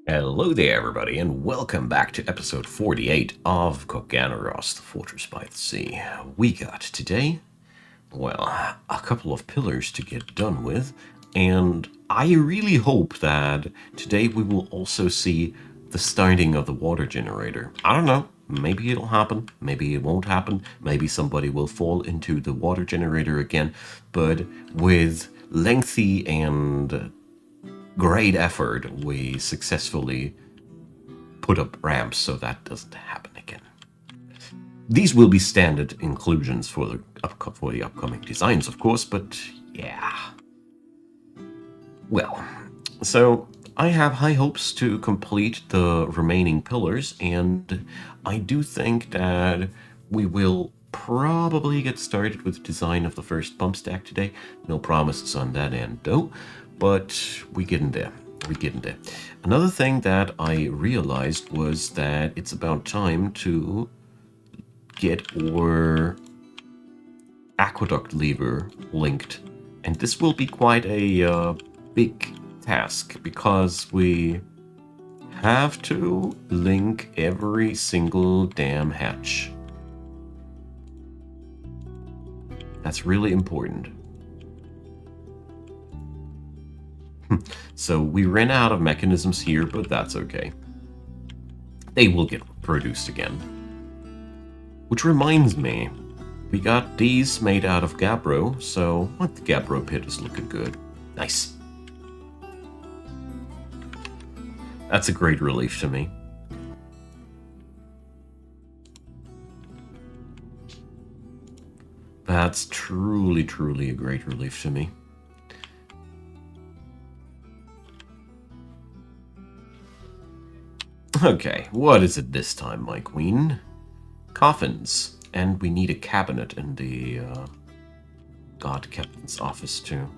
Hello there, everybody, and welcome back to episode 48 of Coffins, the Fortress by the Sea. We got today, well, a couple of pillars to get done with, and I really hope that today we will also see the starting of the water generator. I don't know, maybe it'll happen, maybe it won't happen, maybe somebody will fall into the water generator again, but with lengthy and great effort, we successfully put up ramps so that doesn't happen again. These will be standard inclusions for the upcoming designs, of course, but yeah. Well, so I have high hopes to complete the remaining pillars, and I do think that we will probably get started with the design of the first pump stack today. No promises on that end, though, but we getting there. We're getting there. Another thing that I realized was that it's about time to get our aqueduct lever linked. And this will be quite a big task because we have to link every single damn hatch. That's really important. So we ran out of mechanisms here, but that's okay. They will get produced again. Which reminds me, we got these made out of gabbro, so the gabbro pit is looking good. Nice. That's a great relief to me. That's truly, truly a great relief to me. Okay, what is it this time, my queen? Coffins. And we need a cabinet in the God Captain's office, too.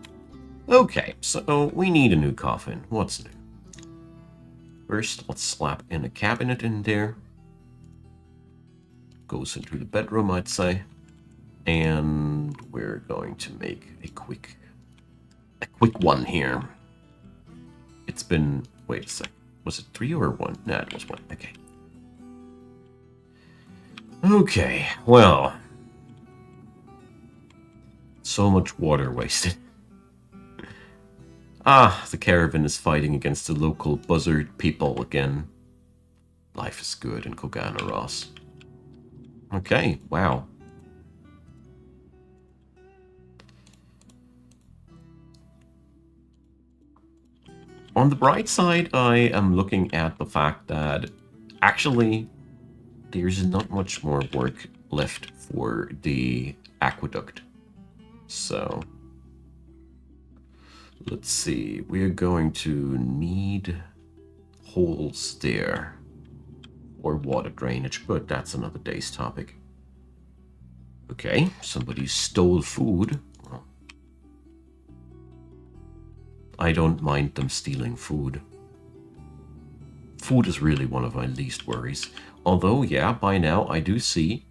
Okay, so we need a new coffin. What's new? First, let's slap in a cabinet in there. Goes into the bedroom, I'd say. And we're going to make a quick one here. It's been, wait a sec. Was it 3 or 1? Nah, it was 1. Okay. Okay, well. So much water wasted. The caravan is fighting against the local buzzard people again. Life is good in Coffins. Okay, wow. On the bright side, I am looking at the fact that actually there's not much more work left for the aqueduct. So let's see, we're going to need holes there or water drainage, but that's another day's topic. Okay, somebody stole food. Well, I don't mind them stealing food. Food is really one of my least worries. Although, yeah, by now I do see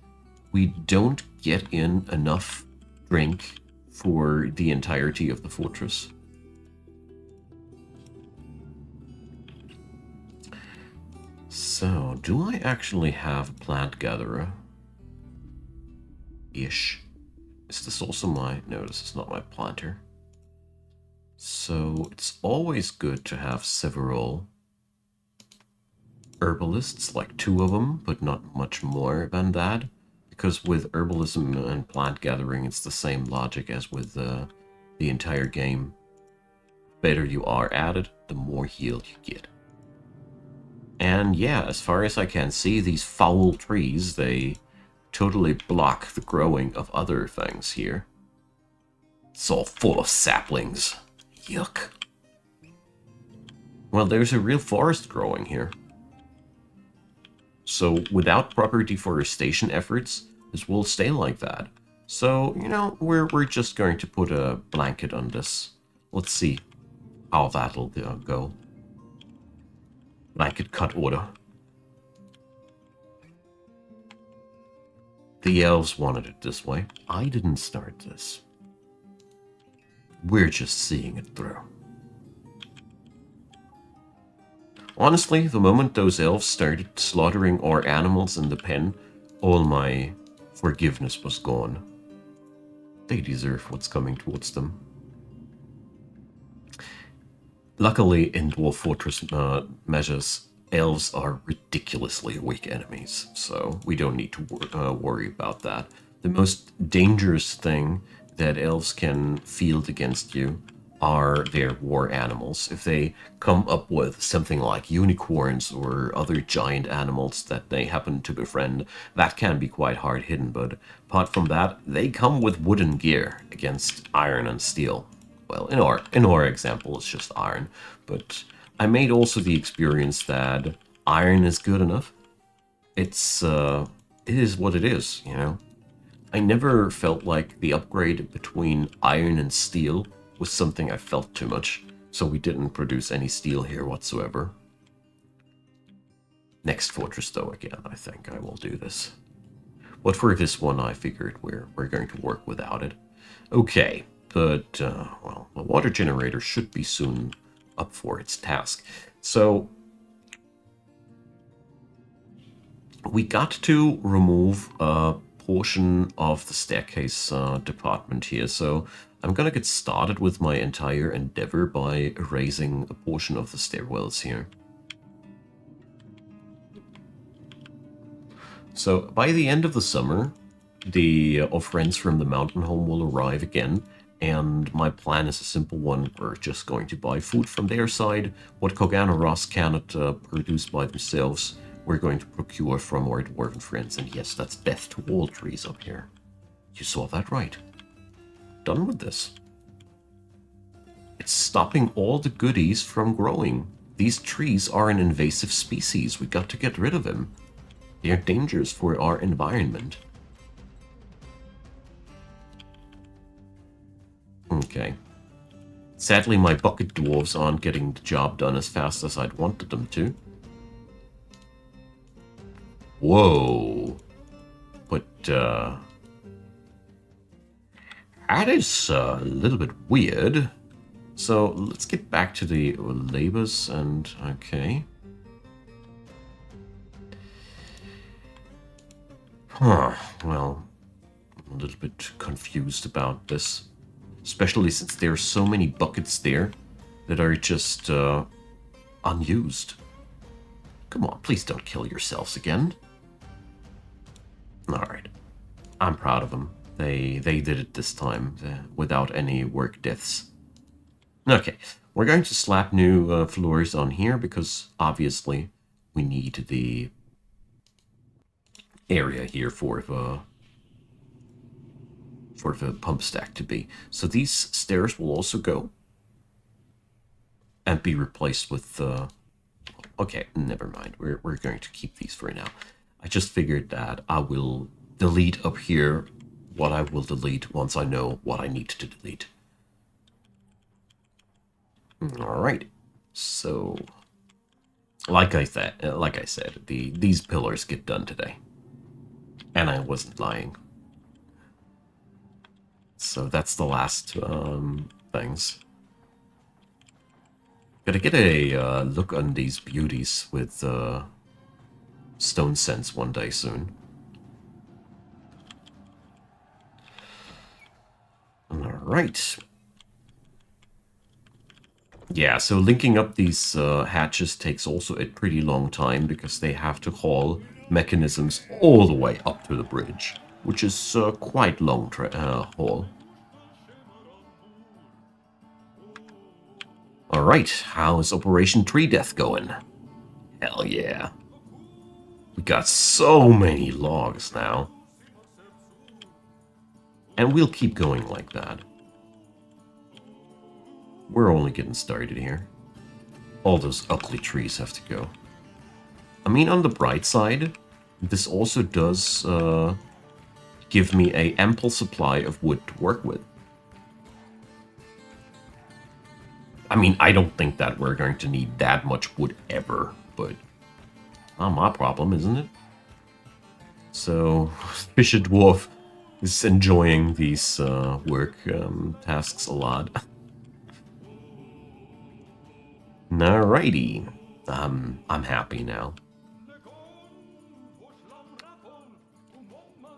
we don't get in enough drink for the entirety of the fortress. So, do I actually have a plant gatherer? Ish. Is this also my... No, this is not my planter. So, it's always good to have several herbalists, like 2 of them, but not much more than that. Because with herbalism and plant gathering, it's the same logic as with the entire game. Better you are at it, the more healed you get. And yeah, as far as I can see, these foul trees, they totally block the growing of other things here. It's all full of saplings. Yuck. Well, there's a real forest growing here. So without proper deforestation efforts, this will stay like that. So, you know, we're just going to put a blanket on this. Let's see how that'll go. Blanket cut order. The elves wanted it this way. I didn't start this. We're just seeing it through. Honestly, the moment those elves started slaughtering our animals in the pen, all my forgiveness was gone. They deserve what's coming towards them. Luckily, in Dwarf Fortress measures, elves are ridiculously weak enemies, so we don't need to worry about that. The most dangerous thing that elves can field against you are their war animals. If they come up with something like unicorns or other giant animals that they happen to befriend, that can be quite hard hidden, but apart from that, they come with wooden gear against iron and steel. Well, in our example, it's just iron, but I made also the experience that iron is good enough. It is what it is, you know. I never felt like the upgrade between iron and steel was something I felt too much, so we didn't produce any steel here whatsoever. Next fortress, though, again, I think I will do this. But for this one, I figured we're going to work without it. Okay, but, well, the water generator should be soon up for its task. So, we got to remove a portion of the staircase department here, so I'm gonna get started with my entire endeavor by erasing a portion of the stairwells here. So by the end of the summer, the friends from the mountain home will arrive again, and my plan is a simple one. We're just going to buy food from their side. What Kogan or Ross cannot produce by themselves, we're going to procure from our dwarven friends. And yes, that's death to all trees up here. You saw that right. Done with this. It's stopping all the goodies from growing. These trees are an invasive species. We got to get rid of them. They are dangers for our environment. Okay. Sadly, my bucket dwarves aren't getting the job done as fast as I'd wanted them to. Whoa. But, that is a little bit weird. So, let's get back to the labors and... okay. Huh, well, I'm a little bit confused about this. Especially since there are so many buckets there that are just unused. Come on, please don't kill yourselves again. Alright, I'm proud of them. They did it this time without any work deaths. Okay, we're going to slap new floors on here because obviously we need the area here for the pump stack to be. So these stairs will also go and be replaced with okay, never mind. We're going to keep these for now. I just figured that I will delete up here what I will delete once I know what I need to delete. All right. So like I said, these pillars get done today. And I wasn't lying. So that's the last things. Gotta get a look on these beauties with Stone Sense one day soon. Alright. Yeah, so linking up these hatches takes also a pretty long time because they have to haul mechanisms all the way up to the bridge, which is quite long haul. Alright, how's Operation Tree Death going? Hell yeah. We got so many logs now. And we'll keep going like that. We're only getting started here. All those ugly trees have to go. I mean, on the bright side, this also does give me an ample supply of wood to work with. I mean, I don't think that we're going to need that much wood ever, but not my problem, isn't it? So, Fisher Dwarf is enjoying these work tasks a lot. Alrighty. I'm happy now.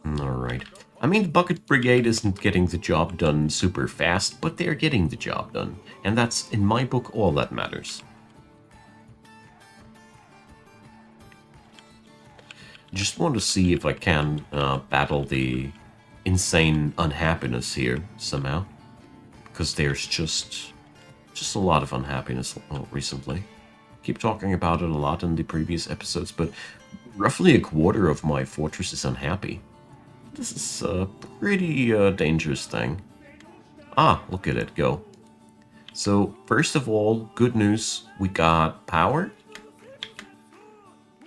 Alright. I mean, the Bucket Brigade isn't getting the job done super fast, but they're getting the job done. And that's, in my book, all that matters. Just want to see if I can battle the insane unhappiness here somehow. Because there's just a lot of unhappiness recently. Keep talking about it a lot in the previous episodes, but roughly a quarter of my fortress is unhappy. This is a pretty dangerous thing. Ah, look at it go. So, first of all, good news, we got power.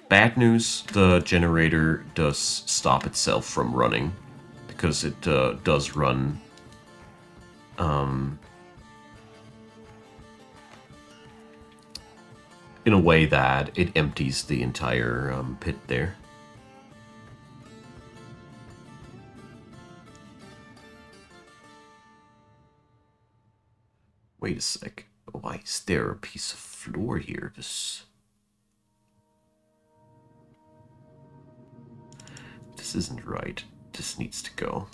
Bad news, the generator does stop itself from running, because it does run in a way that it empties the entire pit there. Wait a sec. Why is there a piece of floor here? This isn't right. This needs to go.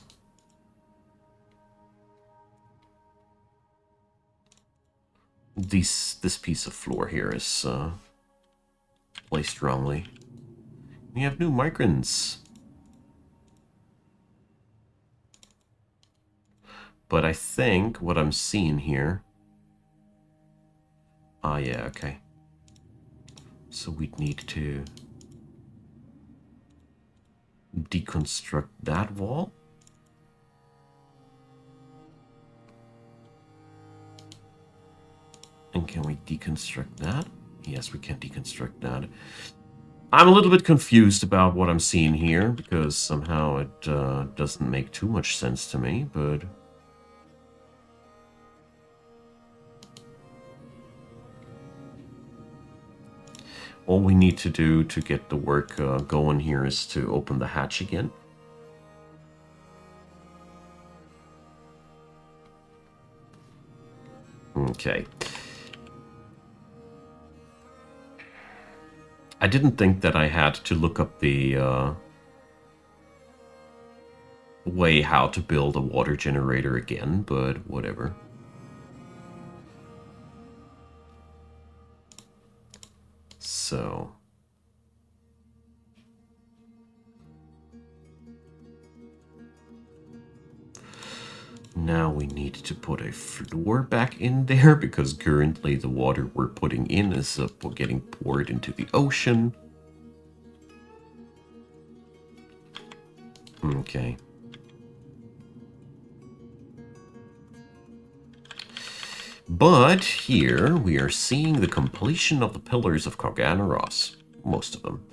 This piece of floor here is placed wrongly. We have new migrants. But I think what I'm seeing here... Ah, yeah, okay. So we'd need to deconstruct that wall. And can we deconstruct that? Yes, we can deconstruct that. I'm a little bit confused about what I'm seeing here, because somehow it doesn't make too much sense to me, but... all we need to do to get the work going here is to open the hatch again. Okay. I didn't think that I had to look up the way how to build a water generator again, but whatever. So... now we need to put a floor back in there, because currently the water we're putting in is getting poured into the ocean. Okay. But here we are seeing the completion of the pillars of Cogganaros. Most of them.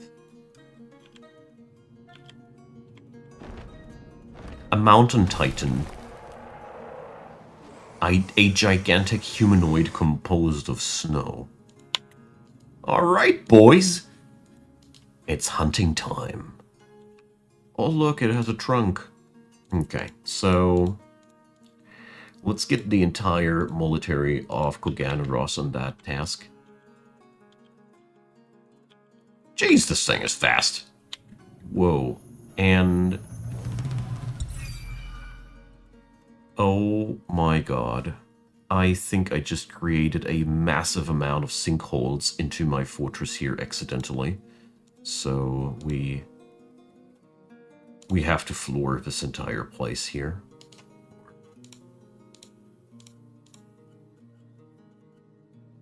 A mountain titan. A gigantic humanoid composed of snow. Alright, boys. It's hunting time. Oh, look, it has a trunk. Okay, so... let's get the entire military of Cogganaros on that task. Jeez, this thing is fast. Whoa. And... oh my god. I think I just created a massive amount of sinkholes into my fortress here accidentally. So we have to floor this entire place here.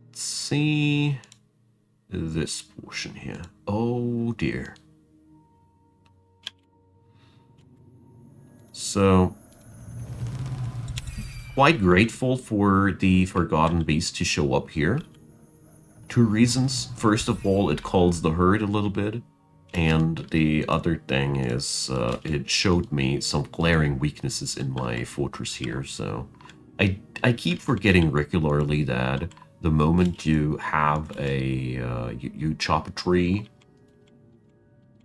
Let's see this portion here. Oh dear. So... quite grateful for the Forgotten Beast to show up here. Two reasons. First of all, it calls the herd a little bit. And the other thing is, it showed me some glaring weaknesses in my fortress here. So I keep forgetting regularly that the moment you have a... you chop a tree,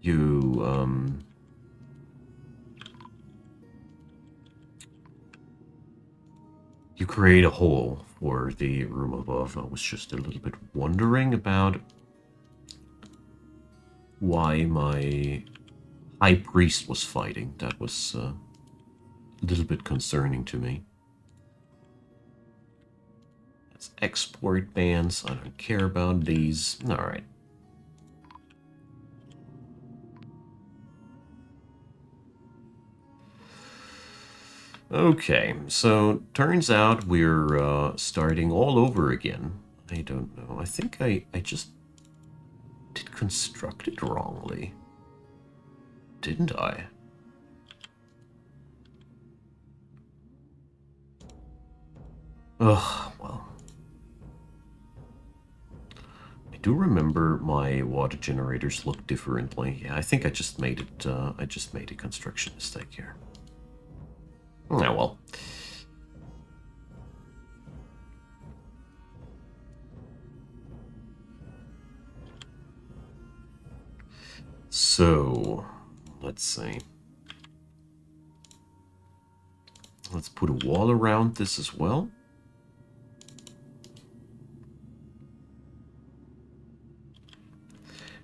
you... you create a hole for the room above. I was just a little bit wondering about why my high priest was fighting. That was a little bit concerning to me. That's export bans. I don't care about these. Alright. Okay, so turns out we're starting all over again. I don't know. I think I just did construct it wrongly. Didn't I? Ugh, well. I do remember my water generators look differently. Yeah, I think I just made it, I just made a construction mistake here. Oh, well. So, let's see. Let's put a wall around this as well.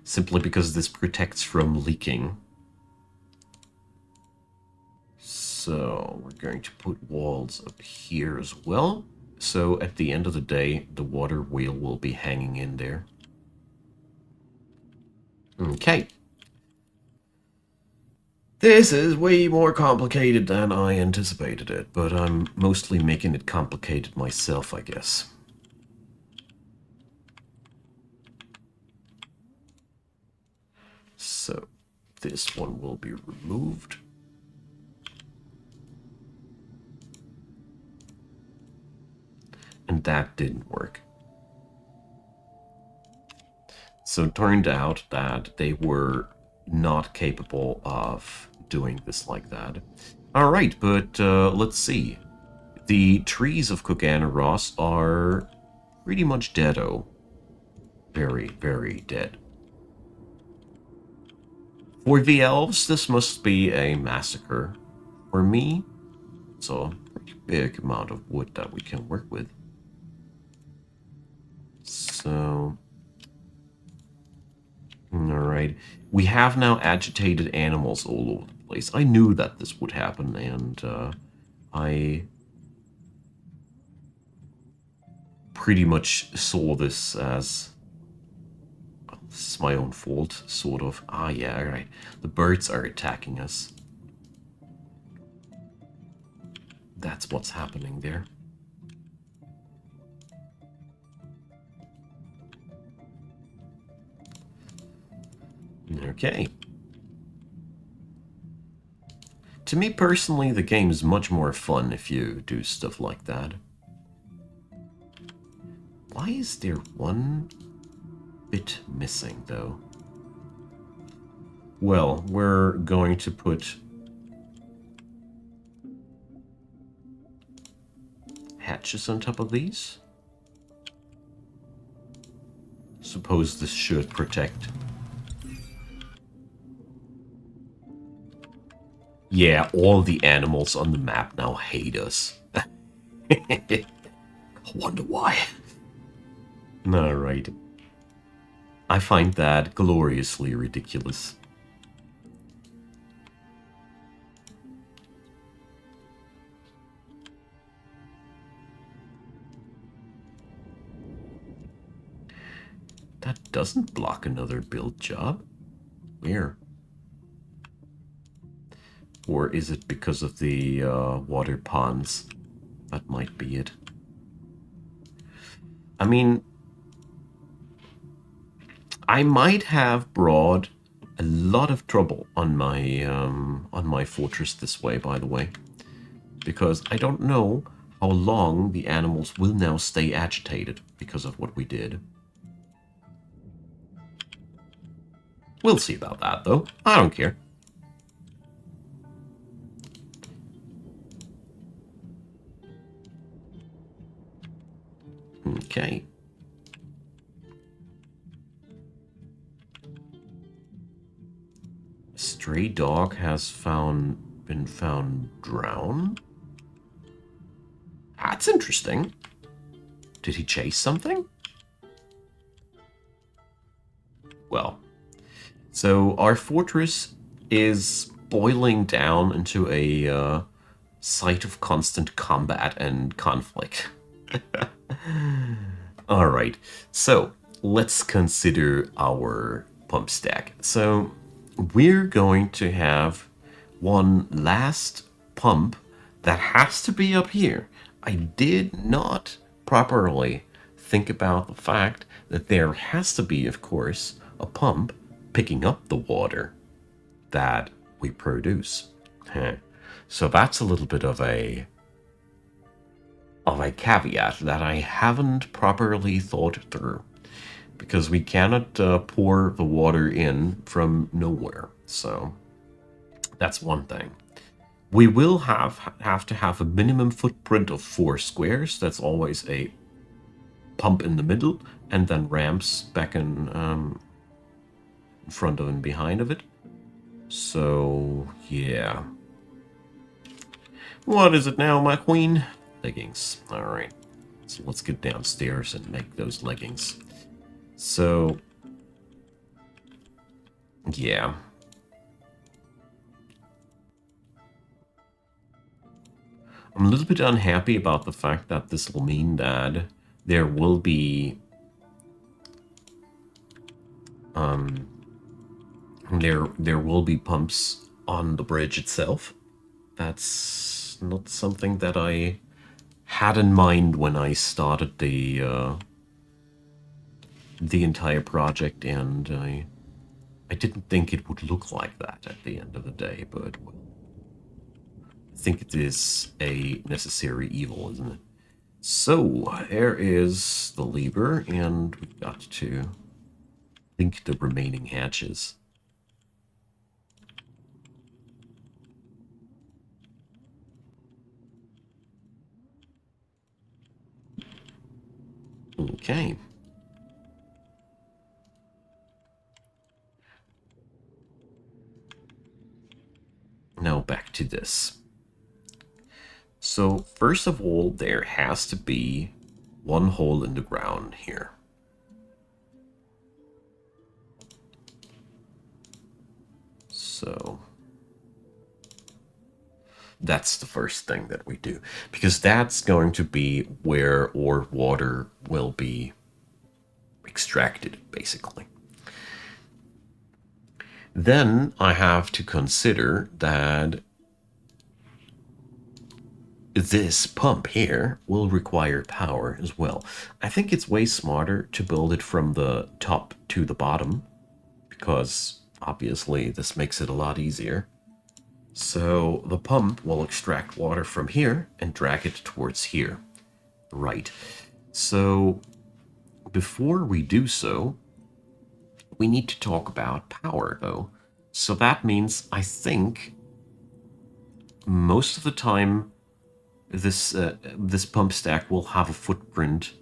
Simply because this protects from leaking. So, we're going to put walls up here as well. So, at the end of the day, the water wheel will be hanging in there. Okay. This is way more complicated than I anticipated it, but I'm mostly making it complicated myself, I guess. So, this one will be removed. And that didn't work. So it turned out that they were not capable of doing this like that. Alright, but let's see. The trees of Coganeros are pretty much deado. Very, very dead. For the elves, this must be a massacre. For me, it's a pretty big amount of wood that we can work with. So... Alright. We have now agitated animals all over the place. I knew that this would happen, and I pretty much saw this as... Well, this is my own fault, sort of. Ah, yeah, alright. The birds are attacking us. That's what's happening there. Okay. To me personally, the game is much more fun if you do stuff like that. Why is there one bit missing, though? Well, we're going to put hatches on top of these. Suppose this should protect. Yeah, all the animals on the map now hate us. I wonder why. Alright. I find that gloriously ridiculous. That doesn't block another build job. Where? Or is it because of the water ponds? That might be it. I mean, I might have brought a lot of trouble on my fortress this way, by the way, because I don't know how long the animals will now stay agitated because of what we did. We'll see about that, though. I don't care. Okay. A stray dog has been found drowned. That's interesting. Did he chase something? Well, So our fortress is boiling down into a site of constant combat and conflict. All right, so let's consider our pump stack. So we're going to have one last pump that has to be up here. I did not properly think about the fact that there has to be, of course, a pump picking up the water that we produce. So that's a little bit of a caveat that I haven't properly thought through, because we cannot pour the water in from nowhere. So that's one thing. We will have to have a minimum footprint of 4 squares. That's always a pump in the middle, and then ramps back in front of and behind of it. So yeah. What is it now, my queen? Leggings. All right. So let's get downstairs and make those leggings. So yeah. I'm a little bit unhappy about the fact that this will mean that there will be there will be pumps on the bridge itself. That's not something that I had in mind when I started the entire project, and I didn't think it would look like that at the end of the day, but well, I think it is a necessary evil, isn't it? So, there is the lever, and we've got to link the remaining hatches. Okay. Now back to this. So, first of all, there has to be one hole in the ground here. So that's the first thing that we do, because that's going to be where our water will be extracted, basically. Then I have to consider that this pump here will require power as well. I think it's way smarter to build it from the top to the bottom, because obviously this makes it a lot easier. So the pump will extract water from here and drag it towards here. Right. So before we do so, we need to talk about power, though. So that means, I think, most of the time, this pump stack will have a footprint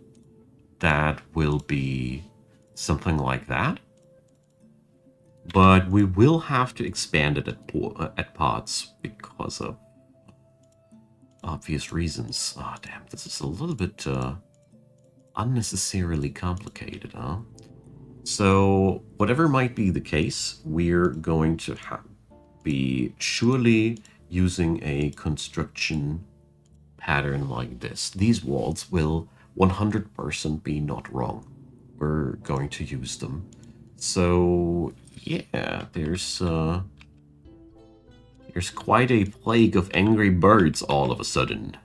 that will be something like that. But we will have to expand it at parts because of obvious reasons. Ah, oh, damn, this is a little bit unnecessarily complicated, huh? So, whatever might be the case, we're going to be surely using a construction pattern like this. These walls will 100% be not wrong. We're going to use them. So, yeah, there's quite a plague of angry birds all of a sudden.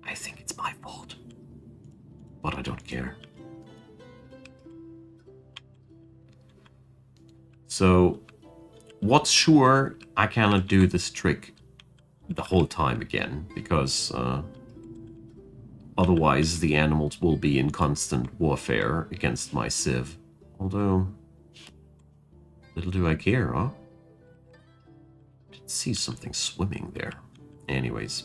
I think it's my fault, but I don't care. So, what's sure, I cannot do this trick the whole time again, because otherwise the animals will be in constant warfare against my civ. Although, little do I care, huh? I did see something swimming there. Anyways.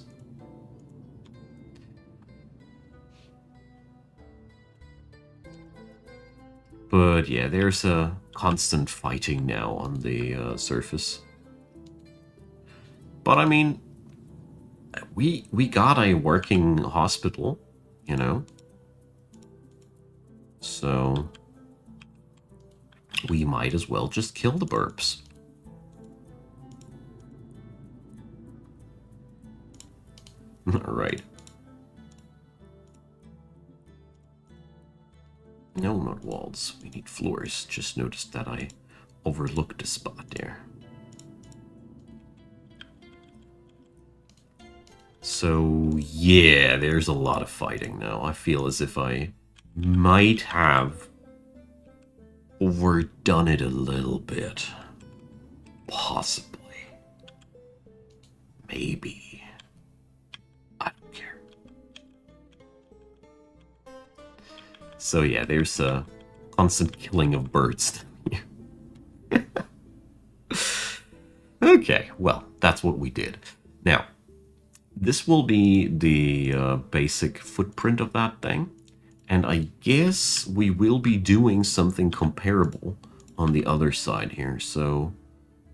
But yeah, there's a constant fighting now on the surface. But I mean, we got a working hospital, So we might as well just kill the burps. Alright. No, not walls. We need floors. Just noticed that I overlooked a spot there. So, yeah, there's a lot of fighting now. I feel as if I might have overdone it a little bit. Possibly. Maybe. I don't care. So yeah, there's a constant killing of birds. Okay, well, that's what we did. Now, this will be the basic footprint of that thing. And I guess we will be doing something comparable on the other side here. So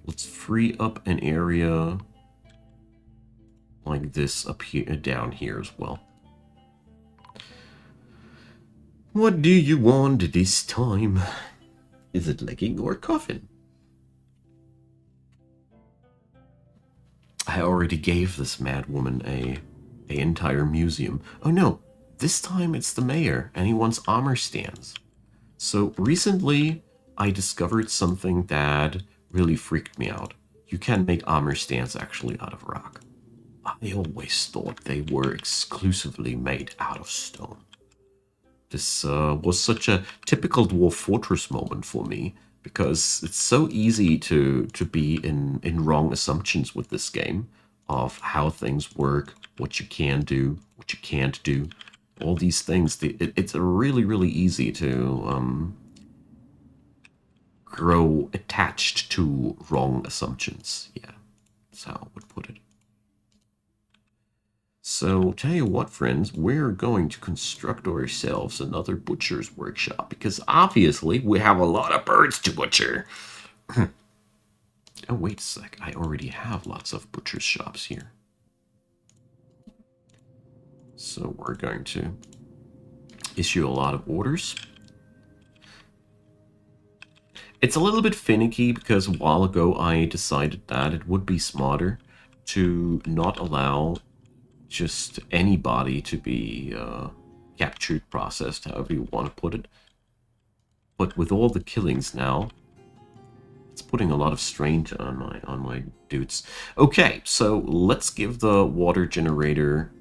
let's free up an area like this up here, down here as well. What do you want this time? Is it legging or coffin? I already gave this mad woman a entire museum. Oh no, this time it's the mayor and he wants armor stands. So recently I discovered something that really freaked me out. You can make armor stands actually out of rock. I always thought they were exclusively made out of stone. This was such a typical Dwarf Fortress moment for me, because it's so easy to be in wrong assumptions with this game of how things work, what you can do, what you can't do, all these things. It's really, really easy to grow attached to wrong assumptions. Yeah, that's how I would put it. So, tell you what, friends, we're going to construct ourselves another butcher's workshop, because obviously we have a lot of birds to butcher. Oh, wait a sec, I already have lots of butcher's shops here. So we're going to issue a lot of orders. It's a little bit finicky, because a while ago I decided that it would be smarter to not allow just anybody to be captured, processed, however you want to put it. But with all the killings now, it's putting a lot of strain on my dudes. Okay, so let's give the water generator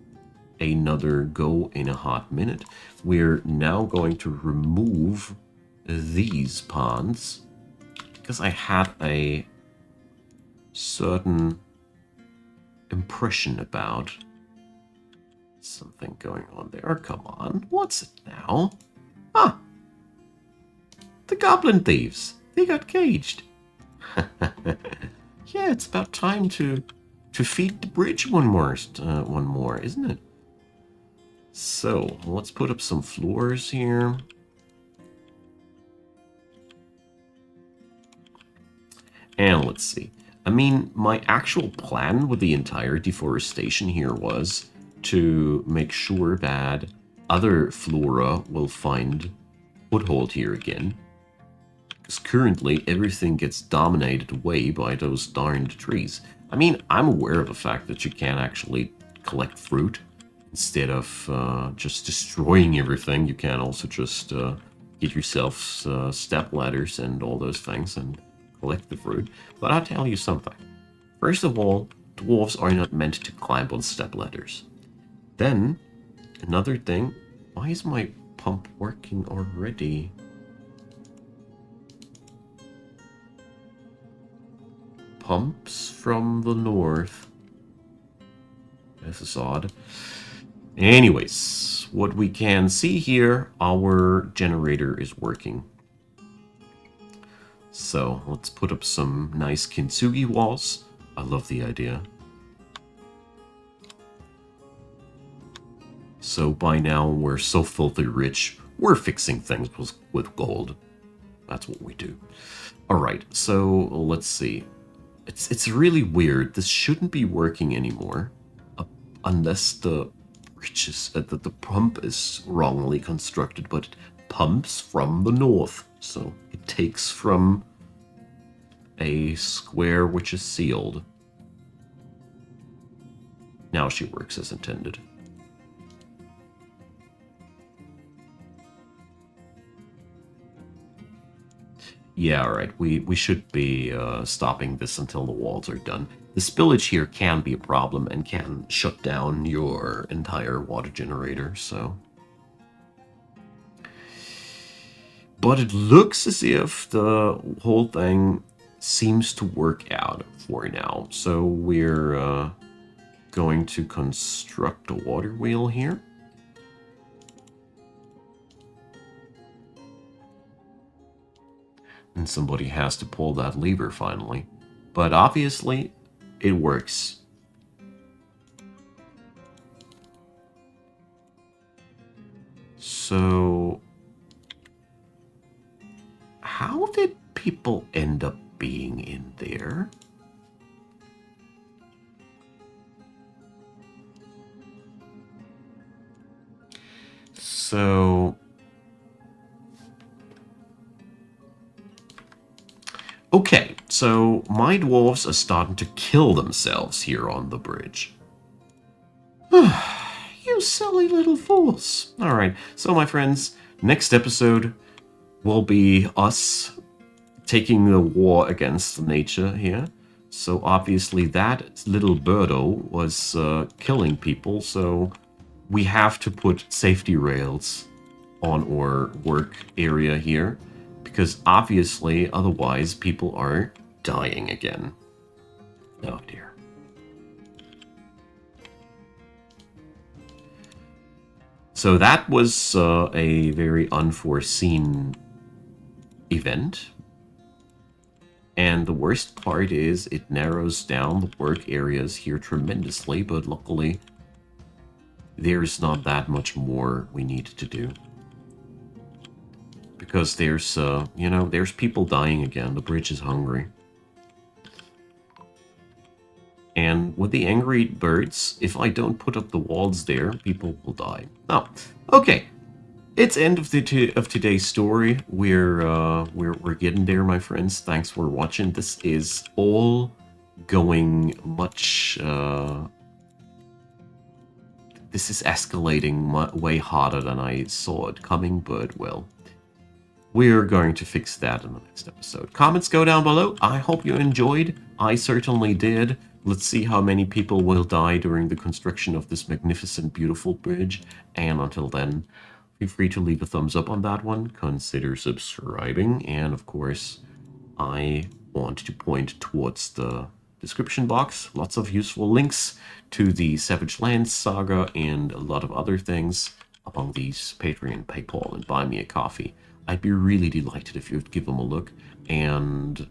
another go in a hot minute. We're now going to remove these ponds, because I had a certain impression about something going on there. Come on, what's it now? Ah, the goblin thieves. They got caged. Yeah, it's about time to feed the bridge one more, isn't it? So let's put up some floors here. And let's see. I mean, my actual plan with the entire deforestation here was to make sure that other flora will find foothold here again. Because currently everything gets dominated away by those darned trees. I mean, I'm aware of the fact that you can actually collect fruit instead of just destroying everything. You can also just get yourself step ladders and all those things and collect the fruit. But I'll tell you something. First of all, dwarves are not meant to climb on step ladders. Then, another thing, why is my pump working already? Pumps from the north. This is odd. Anyways, what we can see here, our generator is working. So, let's put up some nice kintsugi walls. I love the idea. So by now, we're so filthy rich, we're fixing things with gold. That's what we do. Alright, so let's see. It's really weird. This shouldn't be working anymore. Unless the bridges, the pump is wrongly constructed, but it pumps from the north. So it takes from a square which is sealed. Now she works as intended. Yeah, alright, we should be stopping this until the walls are done. The spillage here can be a problem and can shut down your entire water generator, so... But it looks as if the whole thing seems to work out for now. So we're going to construct a water wheel here. And somebody has to pull that lever finally. But obviously, it works. So... how did people end up being in there? So... okay, so my dwarves are starting to kill themselves here on the bridge. You silly little fools. Alright, so my friends, next episode will be us taking the war against nature here. So obviously that little birdo was killing people, so we have to put safety rails on our work area here. Because obviously, otherwise, people are dying again. Oh dear. So that was a very unforeseen event. And the worst part is it narrows down the work areas here tremendously, but luckily there's not that much more we need to do. Because there's, you know, there's people dying again. The bridge is hungry. And with the angry birds, if I don't put up the walls there, people will die. Oh, okay. It's end of today's story. We're getting there, my friends. Thanks for watching. This is all going much. This is escalating way harder than I saw it coming, but well. We're going to fix that in the next episode. Comments go down below. I hope you enjoyed. I certainly did. Let's see how many people will die during the construction of this magnificent, beautiful bridge. And until then, feel free to leave a thumbs up on that one. Consider subscribing. And of course, I want to point towards the description box. Lots of useful links to the Savage Lands saga and a lot of other things among these Patreon, PayPal, and Buy Me a Coffee. I'd be really delighted if you'd give them a look, and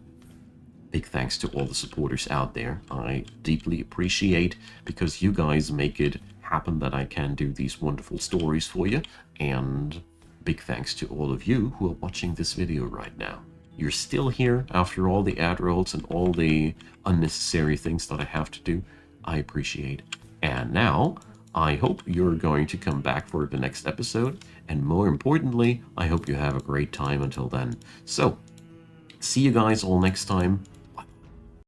big thanks to all the supporters out there. I deeply appreciate, because you guys make it happen that I can do these wonderful stories for you, and big thanks to all of you who are watching this video right now. You're still here after all the ad rolls and all the unnecessary things that I have to do. I appreciate. And now, I hope you're going to come back for the next episode, and more importantly, I hope you have a great time until then. So, see you guys all next time.